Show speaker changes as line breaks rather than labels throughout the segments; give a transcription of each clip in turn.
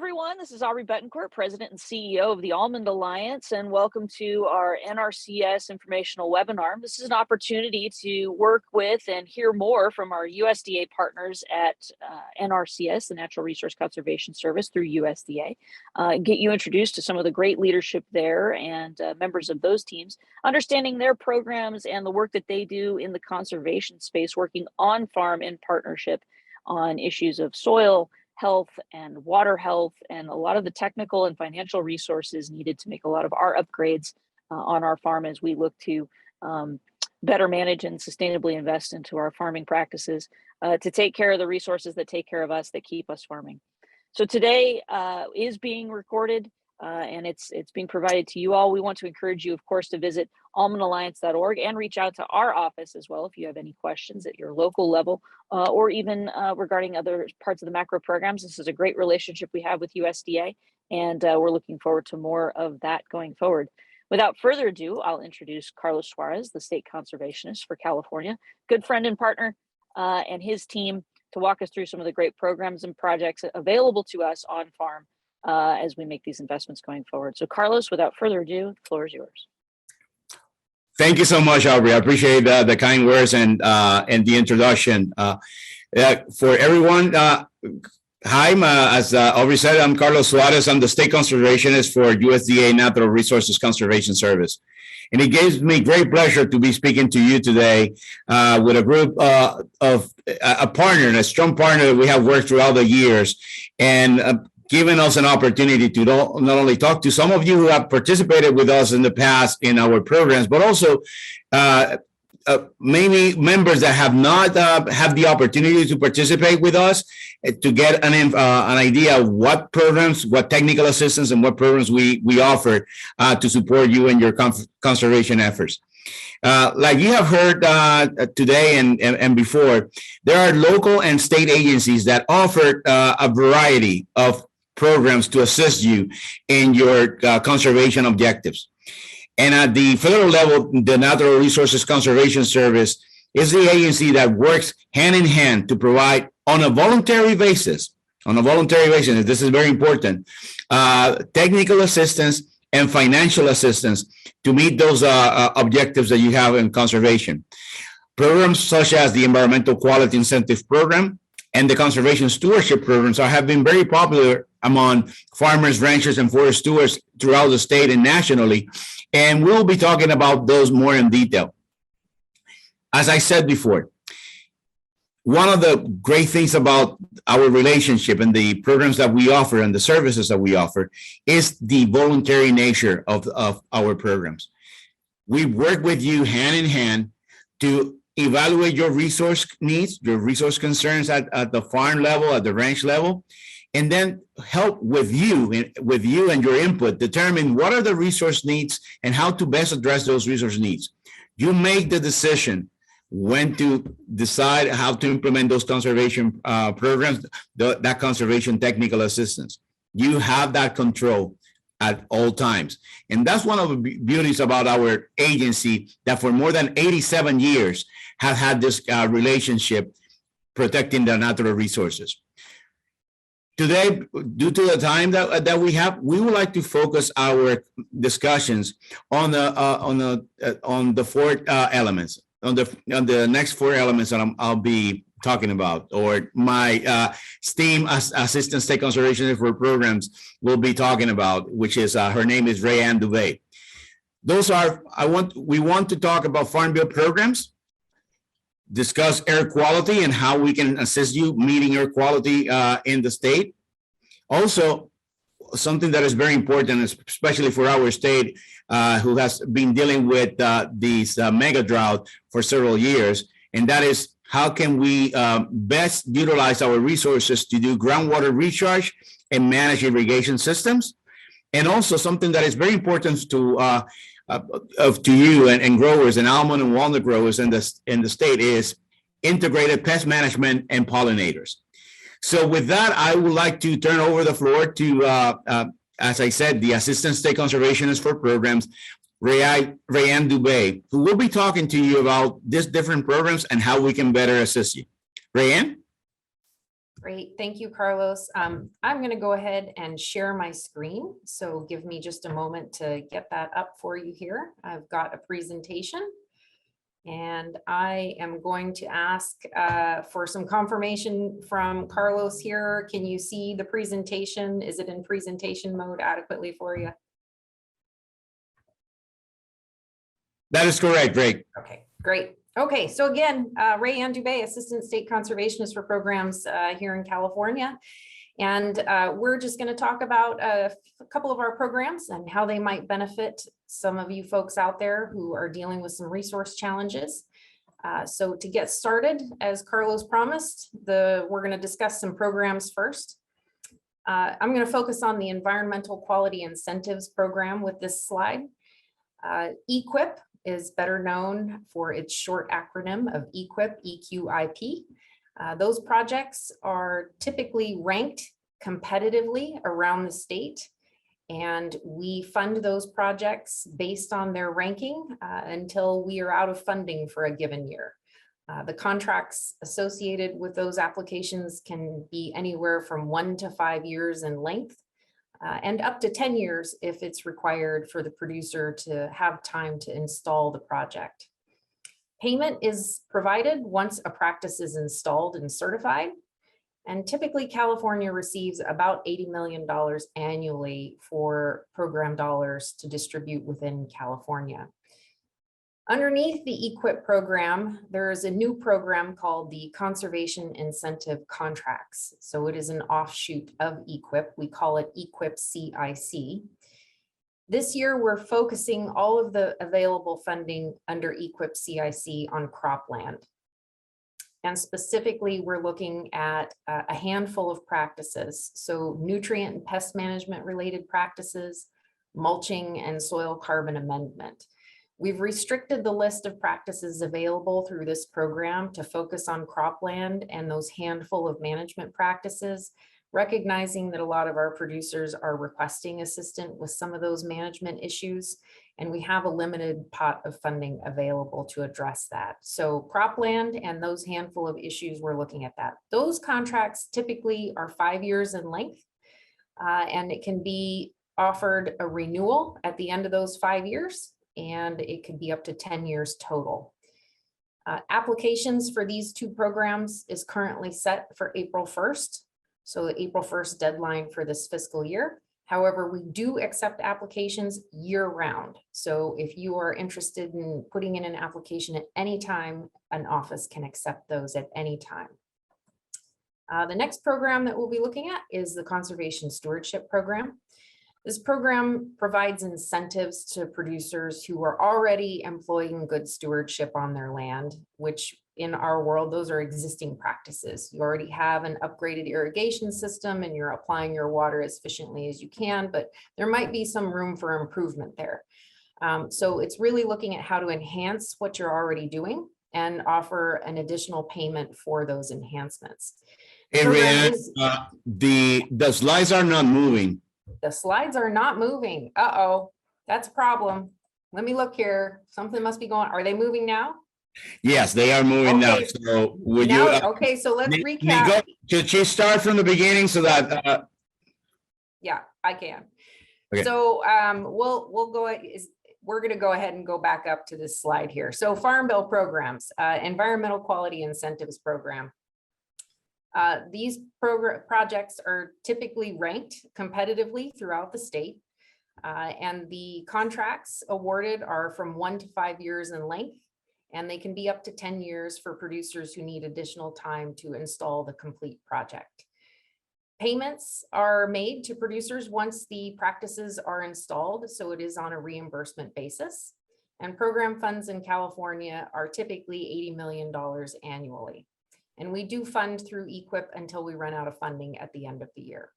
everyone. This is Aubrey Betancourt, President and CEO of the Almond Alliance, and welcome to our NRCS informational webinar. This is an opportunity to work with and hear more from our USDA partners at NRCS, the Natural Resource Conservation Service, through USDA, get you introduced to some of the great leadership there and members of those teams, understanding their programs and the work that they do in the conservation space, working on farm in partnership on issues of soil health and water health, and a lot of the technical and financial resources needed to make a lot of our upgrades on our farm as we look to better manage and sustainably invest into our farming practices to take care of the resources that take care of us, that keep us farming. So today is being recorded and it's being provided to you all. We want to encourage you, of course, to visit almondalliance.org and reach out to our office as well if you have any questions at your local level or even regarding other parts of the macro programs. This is a great relationship we have with USDA, and we're looking forward to more of that going forward. Without further ado, I'll introduce Carlos Suarez, the state conservationist for California, good friend and partner, and his team to walk us through some of the great programs and projects available to us on farm as we make these investments going forward. So Carlos, without further ado, the floor is yours.
Thank you so much, Aubrey. I appreciate the kind words and the introduction. For everyone, hi, as Aubrey said, I'm Carlos Suarez. I'm the state conservationist for USDA Natural Resources Conservation Service. And it gives me great pleasure to be speaking to you today with a group of a partner, a strong partner that we have worked throughout the years, and giving us an opportunity to not only talk to some of you who have participated with us in the past in our programs, but also many members that have not had the opportunity to participate with us to get an idea of what programs, what technical assistance, and what programs we offer to support you in your conservation efforts. Like you have heard today and before, there are local and state agencies that offer a variety of programs to assist you in your conservation objectives. And at the federal level, the Natural Resources Conservation Service is the agency that works hand in hand to provide on a voluntary basis, this is very important, technical assistance and financial assistance to meet those objectives that you have in conservation. Programs such as the Environmental Quality Incentive Program and the Conservation Stewardship programs have been very popular among farmers, ranchers, and forest stewards throughout the state and nationally. And we'll be talking about those more in detail. As I said before, one of the great things about our relationship and the programs that we offer and the services that we offer is the voluntary nature of our programs. We work with you hand in hand to evaluate your resource needs, your resource concerns at the farm level, at the ranch level, and then help with you and your input determine what are the resource needs and how to best address those resource needs. You make the decision when to decide how to implement those conservation programs, that conservation technical assistance. You have that control at all times. And that's one of the beauties about our agency, that for more than 87 years have had this relationship protecting the natural resources. Today, due to the time that we have, we would like to focus our discussions on the four elements, on the next four elements that I'll be talking about, or my STEAM Assistant State Conservationist for Programs will be talking about, which is her name is Rayanne Dubé. Those are we want to talk about Farm Bill programs, discuss air quality and how we can assist you meeting air quality in the state. Also, something that is very important, especially for our state, who has been dealing with these mega drought for several years, and that is how can we best utilize our resources to do groundwater recharge and manage irrigation systems. And also something that is very important to you and growers and almond and walnut growers in the state is integrated pest management and pollinators. So with that, I would like to turn over the floor to, as I said, the Assistant State Conservationist for Programs, Rayanne Dubé, who will be talking to you about these different programs and how we can better assist you. Rayanne?
Great, thank you, Carlos. I'm going to go ahead and share my screen. So give me just a moment to get that up for you here. I've got a presentation and I am going to ask for some confirmation from Carlos here. Can you see the presentation? Is it in presentation mode adequately for you?
That is correct, Ray.
Okay, great. Okay, so again, Ray Dubé, Assistant State Conservationist for Programs here in California. And we're just going to talk about a couple of our programs and how they might benefit some of you folks out there who are dealing with some resource challenges. So to get started, as Carlos promised, we're going to discuss some programs first. I'm going to focus on the Environmental Quality Incentives Program with this slide. EQIP is better known for its short acronym of EQIP, EQIP. Those projects are typically ranked competitively around the state, and we fund those projects based on their ranking until we are out of funding for a given year. The contracts associated with those applications can be anywhere from 1 to 5 years in length, and up to 10 years if it's required for the producer to have time to install the project. Payment is provided once a practice is installed and certified, and typically California receives about $80 million annually for program dollars to distribute within California. Underneath the EQIP program, there is a new program called the Conservation Incentive Contracts. So it is an offshoot of EQIP. We call it EQIP CIC. This year, we're focusing all of the available funding under EQIP CIC on cropland. And specifically, we're looking at a handful of practices. So nutrient and pest management related practices, mulching, and soil carbon amendment. We've restricted the list of practices available through this program to focus on cropland and those handful of management practices, recognizing that a lot of our producers are requesting assistance with some of those management issues, and we have a limited pot of funding available to address that. So cropland and those handful of issues, we're looking at that. Those contracts typically are 5 years in length, and it can be offered a renewal at the end of those 5 years, and it could be up to 10 years total. Applications for these two programs is currently set for April 1st. So the April 1st deadline for this fiscal year. However, we do accept applications year round. So if you are interested in putting in an application at any time, an office can accept those at any time. The next program that we'll be looking at is the Conservation Stewardship Program. This program provides incentives to producers who are already employing good stewardship on their land, which in our world, those are existing practices. You already have an upgraded irrigation system and you're applying your water as efficiently as you can, but there might be some room for improvement there. So it's really looking at how to enhance what you're already doing and offer an additional payment for those enhancements.
Hey, Ryan, the slides are not moving.
The slides are not moving. Uh-oh, that's a problem. Let me look here. Something must be going. Are they moving now?
Yes, they are moving now. So would you?
Okay, so let's recap.
Should she start from the beginning so that?
Yeah, I can.
Okay.
So we're going to go ahead and go back up to this slide here. So Farm Bill programs, Environmental Quality Incentives Program. These projects are typically ranked competitively throughout the state, and the contracts awarded are from 1 to 5 years in length, and they can be up to 10 years for producers who need additional time to install the complete project. Payments are made to producers once the practices are installed, so it is on a reimbursement basis, and program funds in California are typically $80 million annually. And we do fund through EQIP until we run out of funding at the end of the year.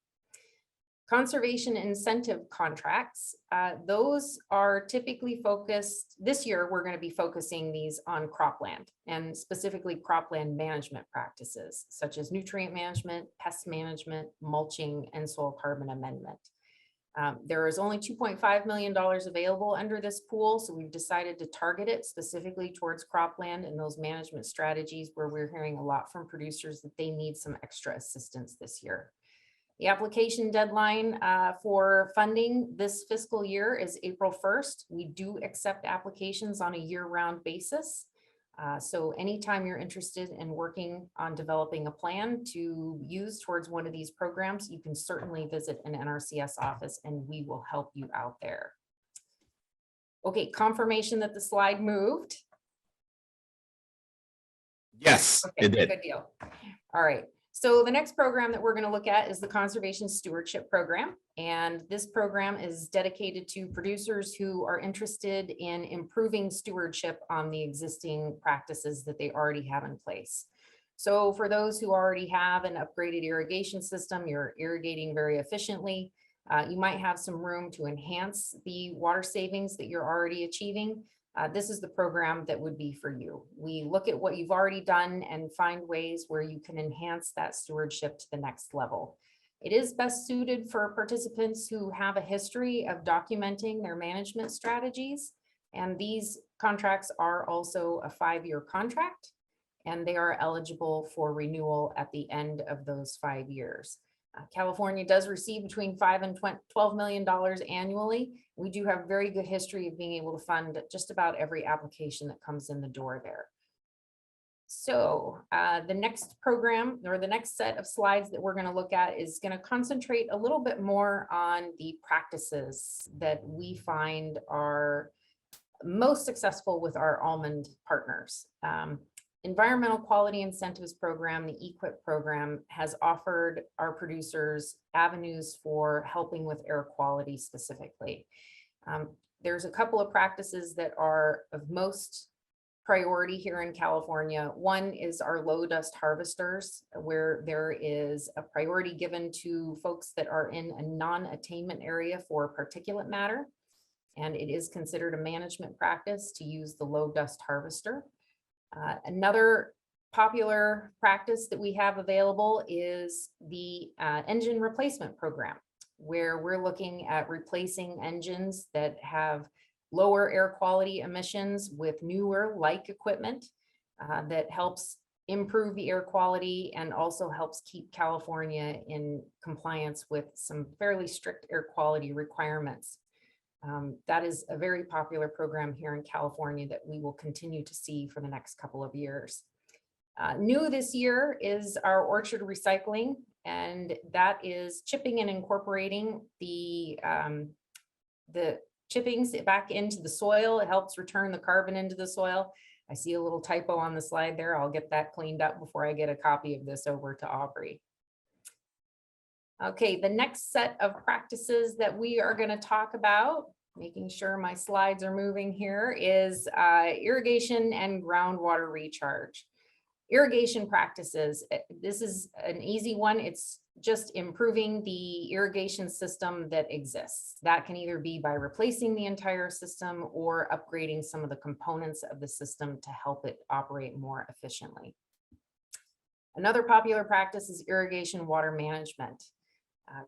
Conservation incentive contracts, those are typically focused, this year we're going to be focusing these on cropland and specifically cropland management practices such as nutrient management, pest management, mulching, and soil carbon amendment. There is only $2.5 million available under this pool, so we've decided to target it specifically towards cropland and those management strategies where we're hearing a lot from producers that they need some extra assistance this year. The application deadline for funding this fiscal year is April 1st. We do accept applications on a year-round basis. So anytime you're interested in working on developing a plan to use towards one of these programs, you can certainly visit an NRCS office and we will help you out there. Okay, confirmation that the slide moved.
Yes,
Okay,
it did.
good deal. All right. So the next program that we're going to look at is the Conservation Stewardship Program. And this program is dedicated to producers who are interested in improving stewardship on the existing practices that they already have in place. So for those who already have an upgraded irrigation system, you're irrigating very efficiently, you might have some room to enhance the water savings that you're already achieving. This is the program that would be for you. We look at what you've already done and find ways where you can enhance that stewardship to the next level. It is best suited for participants who have a history of documenting their management strategies. And these contracts are also a 5-year contract, and they are eligible for renewal at the end of those 5 years. California does receive between $5 and $12 million annually. We do have very good history of being able to fund just about every application that comes in the door there. So the next program or the next set of slides that we're going to look at is going to concentrate a little bit more on the practices that we find are most successful with our almond partners. Environmental Quality Incentives Program, the EQIP program, has offered our producers avenues for helping with air quality specifically. There's a couple of practices that are of most priority here in California. One is our low dust harvesters, where there is a priority given to folks that are in a non-attainment area for particulate matter. And it is considered a management practice to use the low dust harvester. Another popular practice that we have available is the engine replacement program, where we're looking at replacing engines that have lower air quality emissions with newer like equipment that helps improve the air quality and also helps keep California in compliance with some fairly strict air quality requirements. That is a very popular program here in California that we will continue to see for the next couple of years. New this year is our orchard recycling, and that is chipping and incorporating the chippings back into the soil. It helps return the carbon into the soil. I see a little typo on the slide there. I'll get that cleaned up before I get a copy of this over to Aubrey. Okay, the next set of practices that we are going to talk about, making sure my slides are moving here, is irrigation and groundwater recharge. Irrigation practices, this is an easy one. It's just improving the irrigation system that exists. That can either be by replacing the entire system or upgrading some of the components of the system to help it operate more efficiently. Another popular practice is irrigation water management.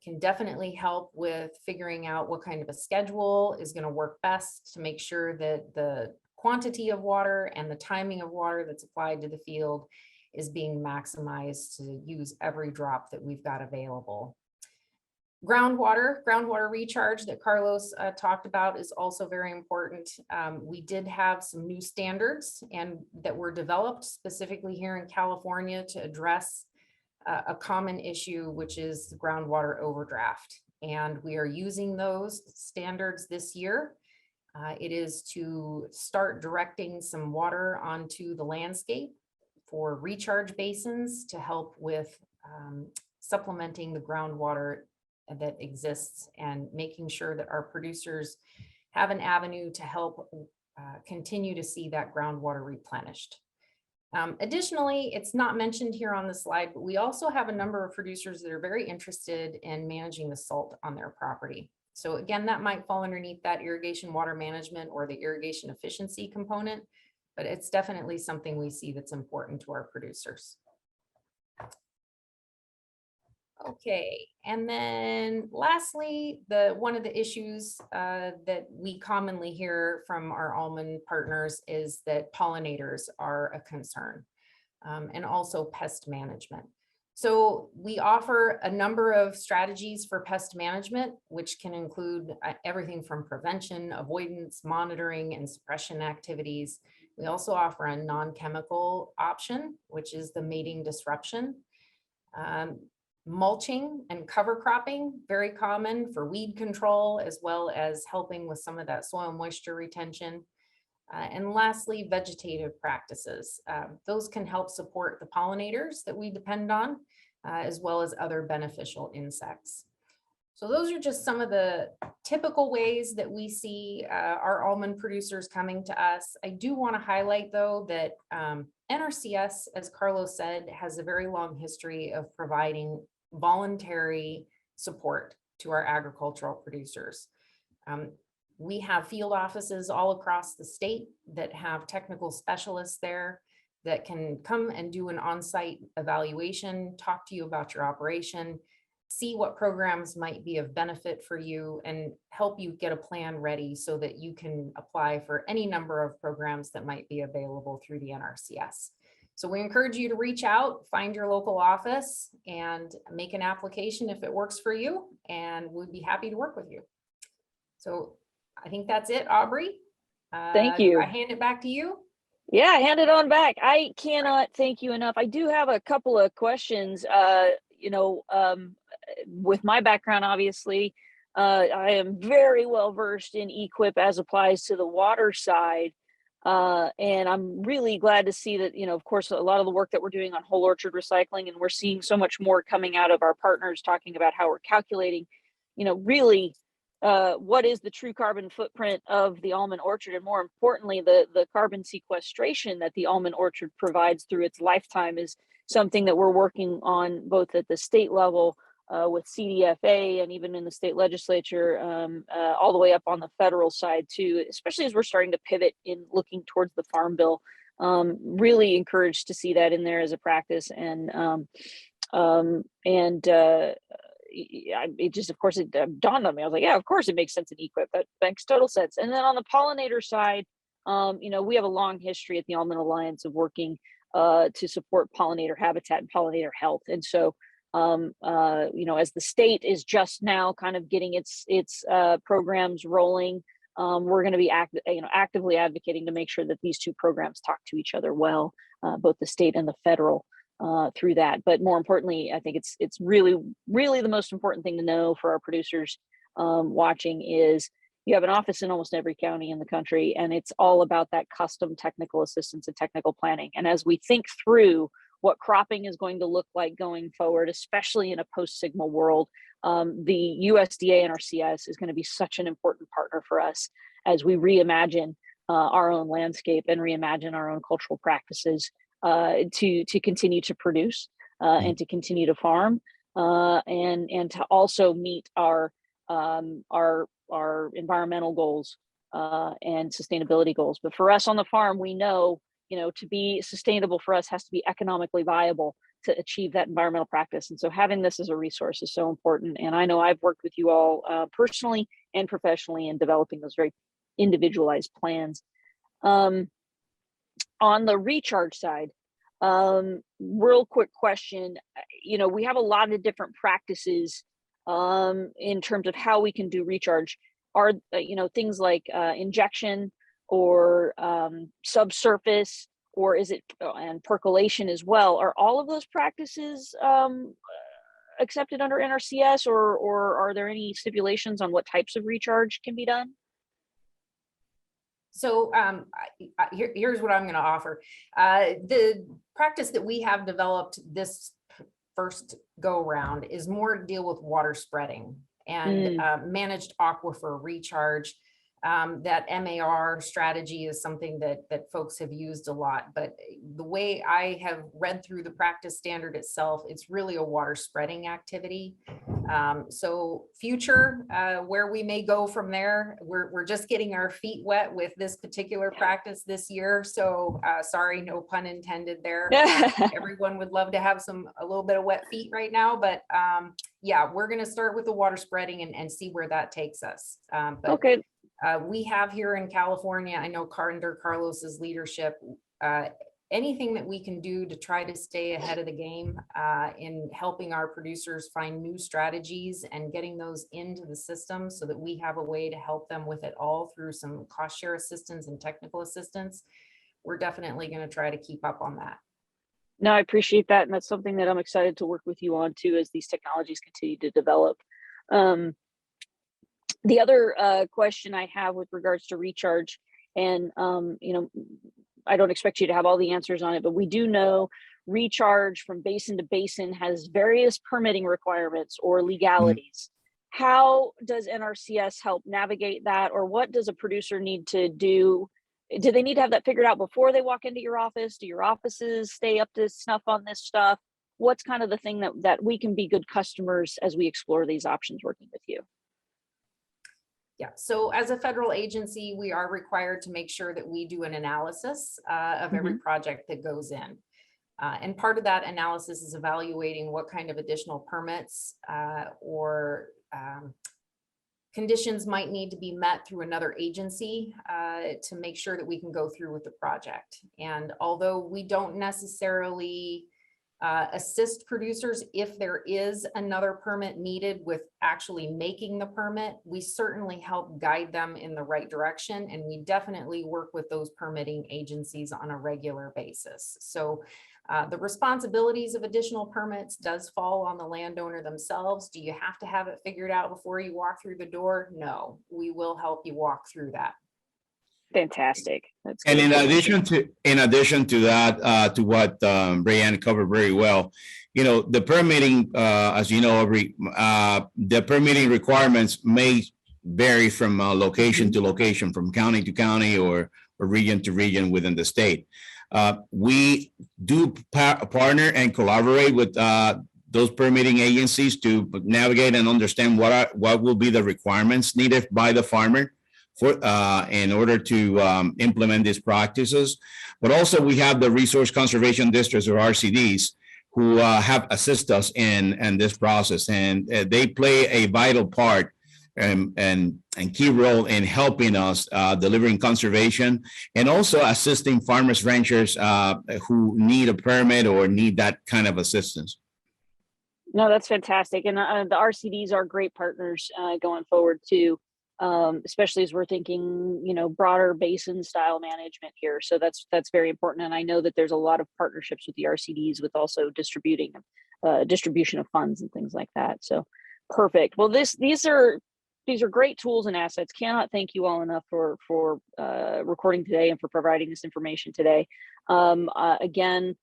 Can definitely help with figuring out what kind of a schedule is going to work best to make sure that the quantity of water and the timing of water that's applied to the field is being maximized to use every drop that we've got available. Groundwater recharge that Carlos talked about is also very important. We did have some new standards and that were developed specifically here in California to address a common issue, which is the groundwater overdraft. And we are using those standards this year. It is to start directing some water onto the landscape for recharge basins to help with supplementing the groundwater that exists and making sure that our producers have an avenue to help continue to see that groundwater replenished. Additionally, it's not mentioned here on the slide, but we also have a number of producers that are very interested in managing the salt on their property. So again, that might fall underneath that irrigation water management or the irrigation efficiency component, but it's definitely something we see that's important to our producers. Okay, and then lastly, one of the issues that we commonly hear from our almond partners is that pollinators are a concern, and also pest management. So we offer a number of strategies for pest management, which can include everything from prevention, avoidance, monitoring, and suppression activities. We also offer a non-chemical option, which is the mating disruption. Mulching and cover cropping, very common for weed control, as well as helping with some of that soil moisture retention. And lastly, vegetative practices. Those can help support the pollinators that we depend on, as well as other beneficial insects. So those are just some of the typical ways that we see our almond producers coming to us. I do want to highlight, though, that NRCS, as Carlos said, has a very long history of providing voluntary support to our agricultural producers. We have field offices all across the state that have technical specialists there that can come and do an on-site evaluation, talk to you about your operation, see what programs might be of benefit for you, and help you get a plan ready so that you can apply for any number of programs that might be available through the NRCS. So we encourage you to reach out, find your local office, and make an application if it works for you, and we'd be happy to work with you. So I think that's it, Aubrey.
Thank you.
I hand it back to you.
Yeah, hand it on back. I cannot thank you enough. I do have a couple of questions. With my background, obviously, I am very well versed in EQIP as applies to the water side. And I'm really glad to see that, of course, a lot of the work that we're doing on whole orchard recycling, and we're seeing so much more coming out of our partners talking about how we're calculating, really what is the true carbon footprint of the almond orchard, and more importantly, the carbon sequestration that the almond orchard provides through its lifetime is something that we're working on both at the state level with CDFA and even in the state legislature, all the way up on the federal side too, especially as we're starting to pivot in looking towards the Farm Bill. Really encouraged to see that in there as a practice, and it just, of course, it dawned on me. I was like, yeah, of course it makes sense in EQIP. That makes total sense. And then on the pollinator side, we have a long history at the Almond Alliance of working to support pollinator habitat and pollinator health. And so, as the state is just now kind of getting its programs rolling, we're going to be actively advocating to make sure that these two programs talk to each other well, both the state and the federal. Through that. But more importantly, I think it's really, really the most important thing to know for our producers watching is you have an office in almost every county in the country, and it's all about that custom technical assistance and technical planning. And as we think through what cropping is going to look like going forward, especially in a post-SGMA world, the USDA NRCS is going to be such an important partner for us as we reimagine our own landscape and reimagine our own cultural practices to continue to produce and to continue to farm and to also meet our environmental goals and sustainability goals. But for us on the farm, we know, to be sustainable for us has to be economically viable to achieve that environmental practice. And so having this as a resource is so important. And I know I've worked with you all personally and professionally in developing those very individualized plans. On the recharge side, real quick question, we have a lot of different practices in terms of how we can do recharge. Are, things like injection or subsurface, or is it, and percolation as well, are all of those practices accepted under NRCS, or are there any stipulations on what types of recharge can be done?
So here's what I'm going to offer. The practice that we have developed this first go round is more to deal with water spreading and managed aquifer recharge. That MAR strategy is something that folks have used a lot, but the way I have read through the practice standard itself, it's really a water spreading activity. So future, where we may go from there, we're just getting our feet wet with this particular practice this year. So sorry, no pun intended there. Everyone would love to have a little bit of wet feet right now, but yeah, we're going to start with the water spreading and see where that takes us. But
Okay.
We have here in California, I know under Carlos's leadership, anything that we can do to try to stay ahead of the game in helping our producers find new strategies and getting those into the system so that we have a way to help them with it all through some cost share assistance and technical assistance. We're definitely going to try to keep up on that.
No, I appreciate that. And that's something that I'm excited to work with you on too, as these technologies continue to develop. The other question I have with regards to recharge, and I don't expect you to have all the answers on it, but we do know recharge from basin to basin has various permitting requirements or legalities. How does NRCS help navigate that, or what does a producer need to do? Do they need to have that figured out before they walk into your office? Do your offices stay up to snuff on this stuff? What's kind of the thing that we can be good customers as we explore these options working with you?
Yeah, so as a federal agency, we are required to make sure that we do an analysis of every project that goes in. And part of that analysis is evaluating what kind of additional permits or conditions might need to be met through another agency to make sure that we can go through with the project. And although we don't necessarily assist producers if there is another permit needed with actually making the permit, we certainly help guide them in the right direction, and we definitely work with those permitting agencies on a regular basis. So the responsibilities of additional permits does fall on the landowner themselves. Do you have to have it figured out before you walk through the door? No, we will help you walk through that.
Fantastic. That's
And
good.
in addition to that, to what Rayanne covered very well, the permitting, as you know, the permitting requirements may vary from location to location, from county to county, or region to region within the state. We do partner and collaborate with those permitting agencies to navigate and understand what will be the requirements needed by the farmer in order to implement these practices. But also we have the Resource Conservation Districts, or RCDs, who have assist us in this process, and they play a vital part and key role in helping us delivering conservation, and also assisting farmers, ranchers who need a permit or need that kind of assistance.
No, that's fantastic. And the RCDs are great partners going forward too. Especially as we're thinking, broader basin style management here. So that's very important. And I know that there's a lot of partnerships with the RCDs with also distribution of funds and things like that. So perfect. Well, these are great tools and assets. Cannot thank you all enough for recording today and for providing this information today. Again,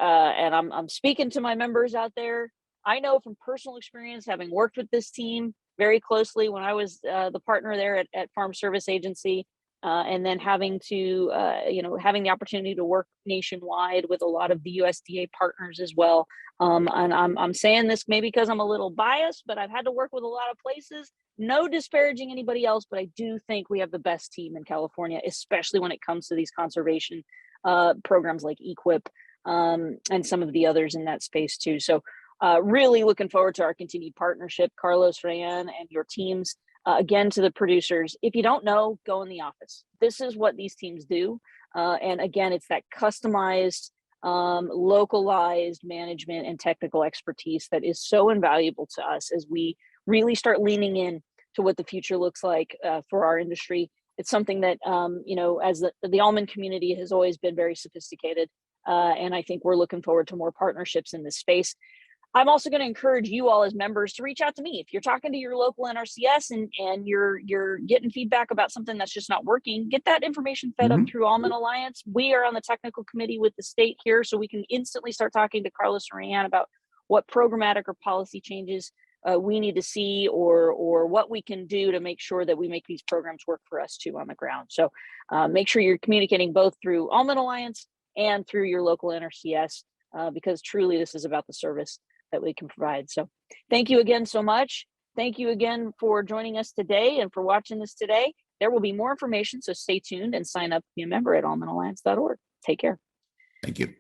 and I'm speaking to my members out there. I know from personal experience, having worked with this team very closely when I was the partner there at Farm Service Agency, and then having the opportunity to work nationwide with a lot of the USDA partners as well. And I'm saying this maybe because I'm a little biased, but I've had to work with a lot of places. No disparaging anybody else, but I do think we have the best team in California, especially when it comes to these conservation programs like EQIP and some of the others in that space too. So really looking forward to our continued partnership, Carlos, Rayanne, and your teams. Again, to the producers, if you don't know, go in the office. This is what these teams do. And again, it's that customized, localized management and technical expertise that is so invaluable to us as we really start leaning in to what the future looks like for our industry. It's something that, as the almond community has always been very sophisticated. And I think we're looking forward to more partnerships in this space. I'm also going to encourage you all as members to reach out to me. If you're talking to your local NRCS and you're getting feedback about something that's just not working, get that information fed up through Almond Alliance. We are on the technical committee with the state here, so we can instantly start talking to Carlos and Rayanne about what programmatic or policy changes we need to see, or what we can do to make sure that we make these programs work for us too on the ground. So make sure you're communicating both through Almond Alliance and through your local NRCS, because truly this is about the service that we can provide. So thank you again so much. Thank you again for joining us today and for watching this today. There will be more information, so stay tuned and sign up to be a member at almondalliance.org. Take care.
Thank you.